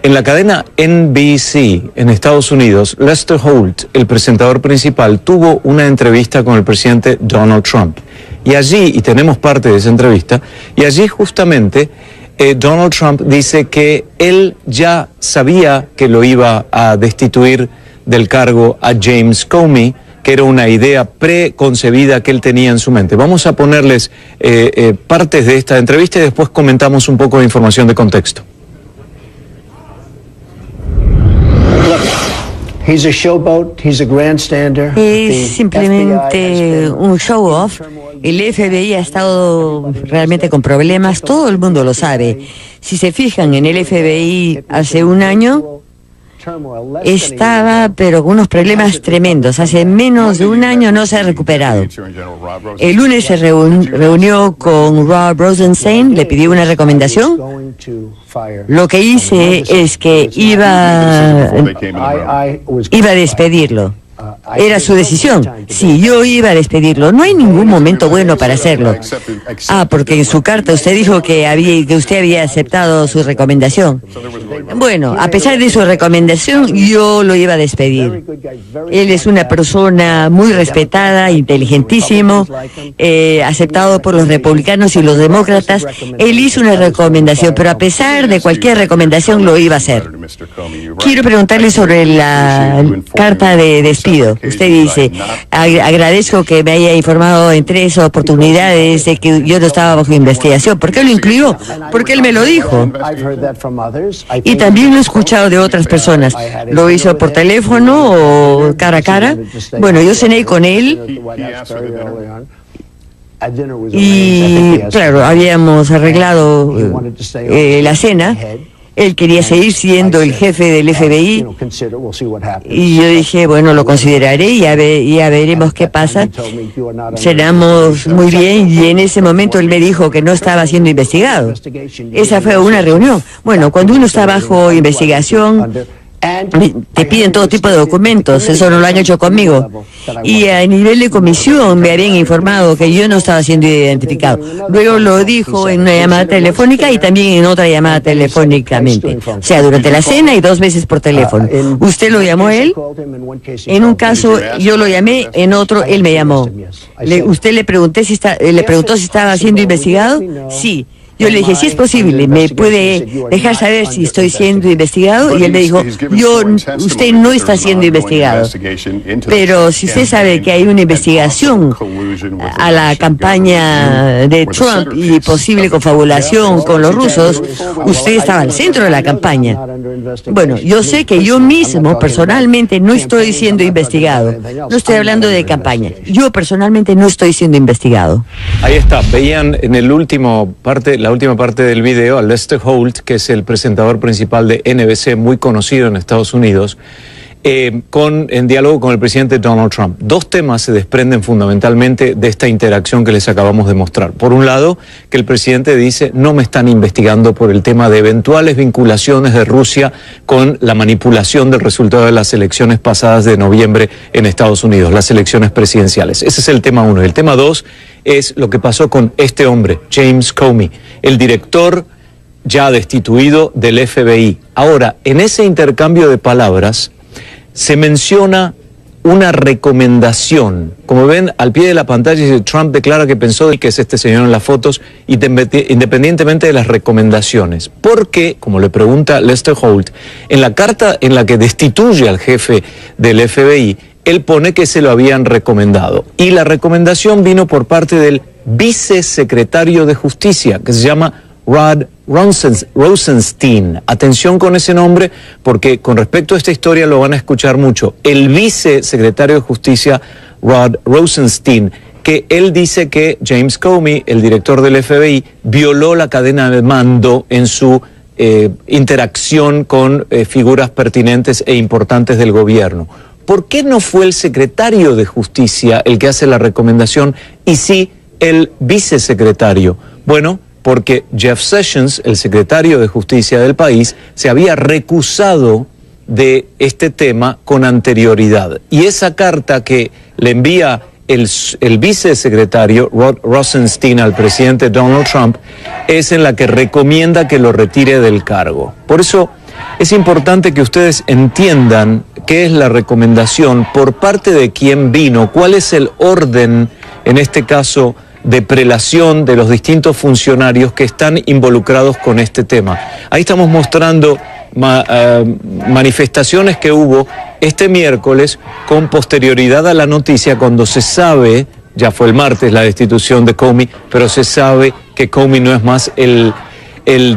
En la cadena NBC en Estados Unidos, Lester Holt, el presentador principal, tuvo una entrevista con el presidente Donald Trump. Y allí, y tenemos parte de esa entrevista, y allí justamente Donald Trump dice que él ya sabía que lo iba a destituir del cargo a James Comey, que era una idea preconcebida que él tenía en su mente. Vamos a ponerles partes de esta entrevista y después comentamos un poco de información de contexto. Es simplemente un show off. El FBI ha estado realmente con problemas, todo el mundo lo sabe. Si se fijan en el FBI hace un año, estaba pero con unos problemas tremendos. Hace menos de un año no se ha recuperado. El lunes se reunió con Rod Rosenstein, le pidió una recomendación. Lo que hice es que iba a despedirlo. Era su decisión. Sí, yo iba a despedirlo. No hay ningún momento bueno para hacerlo. Porque en su carta usted dijo que usted había aceptado su recomendación. Bueno, a pesar de su recomendación, yo lo iba a despedir. Él es una persona muy respetada, inteligentísimo, aceptado por los republicanos y los demócratas. Él hizo una recomendación, pero a pesar de cualquier recomendación lo iba a hacer. Quiero preguntarle sobre la carta de despido. Usted dice, agradezco que me haya informado en 3 oportunidades de que yo no estaba bajo investigación. ¿Por qué lo incluyó? Porque él me lo dijo. Y también lo he escuchado de otras personas. ¿Lo hizo por teléfono o cara a cara? Bueno, yo cené con él. Y claro, habíamos arreglado la cena. Él quería seguir siendo el jefe del FBI y yo dije, bueno, lo consideraré y ya veremos qué pasa. Cenamos muy bien y en ese momento él me dijo que no estaba siendo investigado. Esa fue una reunión. Bueno, cuando uno está bajo investigación, te piden todo tipo de documentos, eso no lo han hecho conmigo. Y a nivel de comisión me habían informado que yo no estaba siendo identificado. Luego lo dijo en una llamada telefónica y también en otra llamada telefónicamente. O sea, durante la cena y 2 veces por teléfono. ¿Usted lo llamó él? En un caso yo lo llamé, en otro él me llamó. ¿Usted le preguntó si estaba siendo investigado? Sí. Yo le dije, si es posible, ¿me puede dejar saber si estoy siendo investigado? Y él me dijo, usted no está siendo investigado. Pero si usted sabe que hay una investigación a la campaña de Trump y posible confabulación con los rusos, usted estaba al centro de la campaña. Bueno, yo sé que yo mismo, personalmente, no estoy siendo investigado. No estoy hablando de campaña. Yo personalmente no estoy siendo investigado. Ahí está, veían en la última parte del video a Lester Holt, que es el presentador principal de NBC, muy conocido en Estados Unidos, en diálogo con el presidente Donald Trump. 2 temas se desprenden fundamentalmente de esta interacción que les acabamos de mostrar. Por un lado, que el presidente dice, no me están investigando por el tema de eventuales vinculaciones de Rusia con la manipulación del resultado de las elecciones pasadas de noviembre en Estados Unidos, las elecciones presidenciales. Ese es el tema 1. El tema 2 es lo que pasó con este hombre, James Comey, el director ya destituido del FBI. Ahora, en ese intercambio de palabras se menciona una recomendación. Como ven, al pie de la pantalla, Trump declara que pensó que es este señor en las fotos, independientemente de las recomendaciones. Porque, como le pregunta Lester Holt, en la carta en la que destituye al jefe del FBI, él pone que se lo habían recomendado. Y la recomendación vino por parte del vicesecretario de Justicia, que se llama Rod Rosenstein. Atención con ese nombre, porque con respecto a esta historia lo van a escuchar mucho. El vicesecretario de Justicia, Rod Rosenstein, que él dice que James Comey, el director del FBI, violó la cadena de mando en su interacción con figuras pertinentes e importantes del gobierno. ¿Por qué no fue el secretario de Justicia el que hace la recomendación y sí el vicesecretario? Bueno, porque Jeff Sessions, el secretario de Justicia del país, se había recusado de este tema con anterioridad. Y esa carta que le envía el vicesecretario Rod Rosenstein al presidente Donald Trump es en la que recomienda que lo retire del cargo. Por eso es importante que ustedes entiendan qué es la recomendación por parte de quién vino, cuál es el orden, en este caso, de prelación de los distintos funcionarios que están involucrados con este tema. Ahí estamos mostrando manifestaciones que hubo este miércoles con posterioridad a la noticia, cuando se sabe, ya fue el martes la destitución de Comey, pero se sabe que Comey no es más el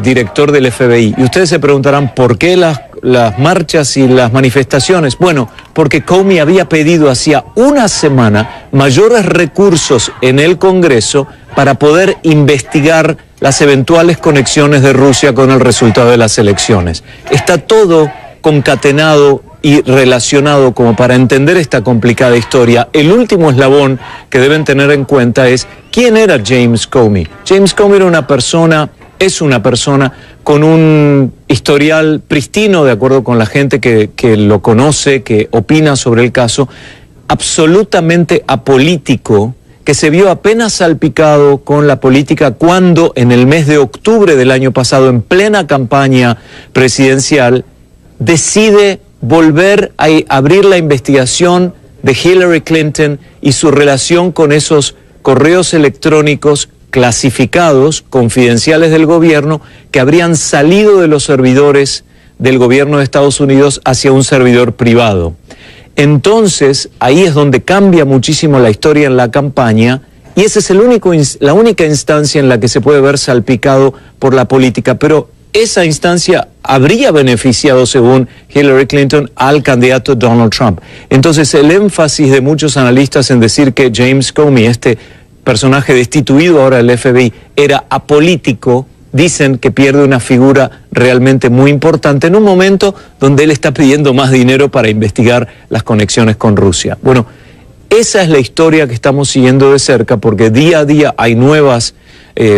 director del FBI. Y ustedes se preguntarán, ¿por qué las marchas y las manifestaciones? Bueno, porque Comey había pedido hacía una semana mayores recursos en el Congreso para poder investigar las eventuales conexiones de Rusia con el resultado de las elecciones. Está todo concatenado y relacionado como para entender esta complicada historia. El último eslabón que deben tener en cuenta es ¿quién era James Comey? James Comey era es una persona con un historial pristino, de acuerdo con la gente que lo conoce, que opina sobre el caso, absolutamente apolítico, que se vio apenas salpicado con la política cuando en el mes de octubre del año pasado, en plena campaña presidencial, decide volver a abrir la investigación de Hillary Clinton y su relación con esos correos electrónicos clasificados, confidenciales del gobierno, que habrían salido de los servidores del gobierno de Estados Unidos hacia un servidor privado. Entonces, ahí es donde cambia muchísimo la historia en la campaña, y esa es la única instancia en la que se puede ver salpicado por la política, pero esa instancia habría beneficiado, según Hillary Clinton, al candidato Donald Trump. Entonces, el énfasis de muchos analistas en decir que James Comey, este personaje destituido ahora del FBI, era apolítico, dicen que pierde una figura realmente muy importante en un momento donde él está pidiendo más dinero para investigar las conexiones con Rusia. Bueno, esa es la historia que estamos siguiendo de cerca, porque día a día hay nuevas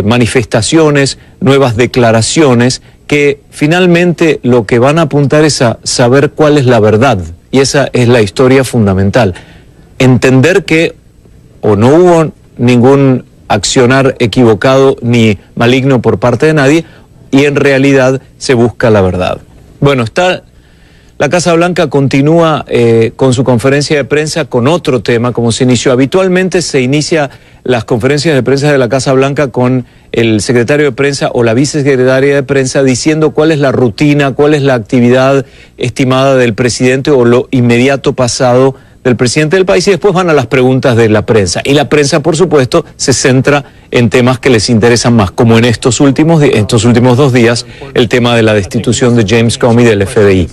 manifestaciones, nuevas declaraciones que finalmente lo que van a apuntar es a saber cuál es la verdad, y esa es la historia fundamental. Entender que o no hubo ningún accionar equivocado ni maligno por parte de nadie, y en realidad se busca la verdad. Bueno, la Casa Blanca continúa con su conferencia de prensa con otro tema, como se inició. Habitualmente se inicia las conferencias de prensa de la Casa Blanca con el secretario de prensa o la vicesecretaria de prensa diciendo cuál es la rutina, cuál es la actividad estimada del presidente o lo inmediato pasado del presidente del país, y después van a las preguntas de la prensa. Y la prensa, por supuesto, se centra en temas que les interesan más, como en estos últimos 2 días, el tema de la destitución de James Comey del FBI.